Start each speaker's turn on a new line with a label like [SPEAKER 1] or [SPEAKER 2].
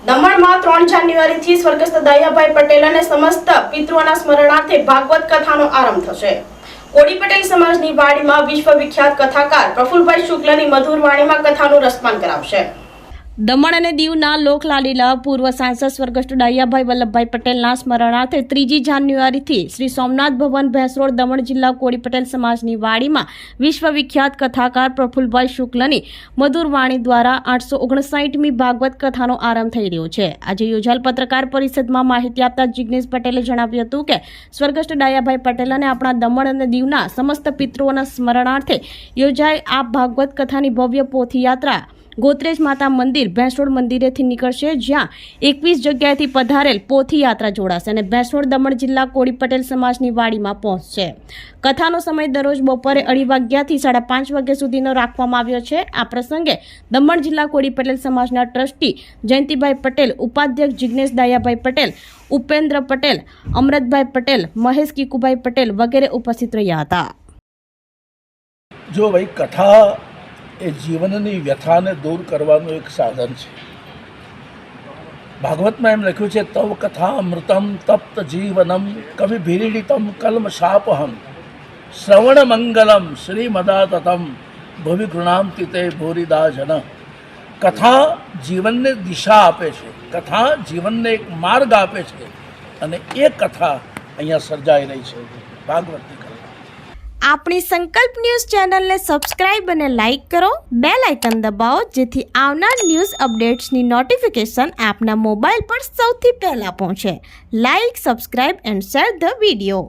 [SPEAKER 1] દમણમાં 3 જાન્યુઆરીથી સ્વર્ગસ્થ દયાભાઈ પટેલ અને સમસ્ત પિતૃઓના સ્મરણાર્થે ભાગવત કથાનો આરંભ થશે। કોળી પટેલ સમાજની વાડીમાં વિશ્વવિખ્યાત કથાકાર પ્રફુલભાઈ શુક્લની મધુર વાણીમાં કથાનું રસપાન કરાવશે। દમણ અને દીવના લોકલાડીલા પૂર્વ સાંસદ સ્વર્ગસ્થ દયાભાઈ વલ્લભભાઈ પટેલના સ્મરણાર્થે 3 જાન્યુઆરીથી શ્રી સોમનાથ ભવન ભેંસરોડ દમણ જિલ્લા કોળી પટેલ સમાજની વાડીમાં વિશ્વવિખ્યાત કથાકાર પ્રફુલભાઈ શુક્લની મધુર વાણી દ્વારા 859મી ભાગવત કથાનો આરંભ થઈ રહ્યો છે। આજે યોજાયેલ પત્રકાર પરિષદમાં માહિતી આપતા જિગ્નેશ પટેલે જણાવ્યું હતું કે સ્વર્ગસ્થ દયાભાઈ પટેલ અને આપણા દમણ અને દીવના સમસ્ત પિતૃઓના સ્મરણાર્થે યોજાયેલ આ ભાગવત કથાની ભવ્ય પોથયાત્રા ગોત્રેજ માતા મંદિર ભેંસરોડ મંદિરેથી નીકળશે, જ્યાં 21 જગ્યાએથી પધારેલ પોથીયાત્રા જોડાશે અને ભેંસરોડ દમણ જિલ્લા કોળી પટેલ સમાજની વાડીમાં પહોંચશે। કથાનો સમય દરરોજ બપોરે 2:30 વાગ્યાથી 5:30 વાગ્યા સુધીનો રાખવામાં આવ્યો છે। આ પ્રસંગે દમણ જિલ્લા કોળી પટેલ સમાજના ટ્રસ્ટી જયંતિભાઈ પટેલ, ઉપાધ્યક્ષ જિગ્નેશ દયાભાઈ પટેલ, ઉપેન્દ્ર પટેલ, અમૃતભાઈ પટેલ, મહેશ કીકુભાઈ પટેલ વગેરે ઉપસ્થિત રહ્યા હતા।
[SPEAKER 2] જો ભાઈ કથા એ જીવનની વ્યથાને દૂર કરવાનું એક સાધન છે। ભાગવતમાં એમ લખ્યું છે, તવ કથા અમૃતમ તપ્ત જીવનમ કવિ ભીરીડિતમ કલ્મ શાપહમ શ્રવણ મંગલમ શ્રીમદાતતમ ભવિ ગૃણામતિ તે ભૂરિદા જન। કથા જીવનને દિશા આપે છે, કથા જીવનને એક માર્ગ આપે છે અને એ કથા અહીંયા સર્જાઈ રહી છે ભાગવતની કથા।
[SPEAKER 1] આપણી સંકલ્પ ન્યૂઝ ચેનલને સબસ્ક્રાઇબ અને લાઇક કરો, બેલ આઇકન દબાવો, જેથી આવનાર ન્યૂઝ અપડેટ્સની નોટિફિકેશન આપના મોબાઈલ પર સૌથી પહેલા પહોંચે। Like, subscribe and share the video.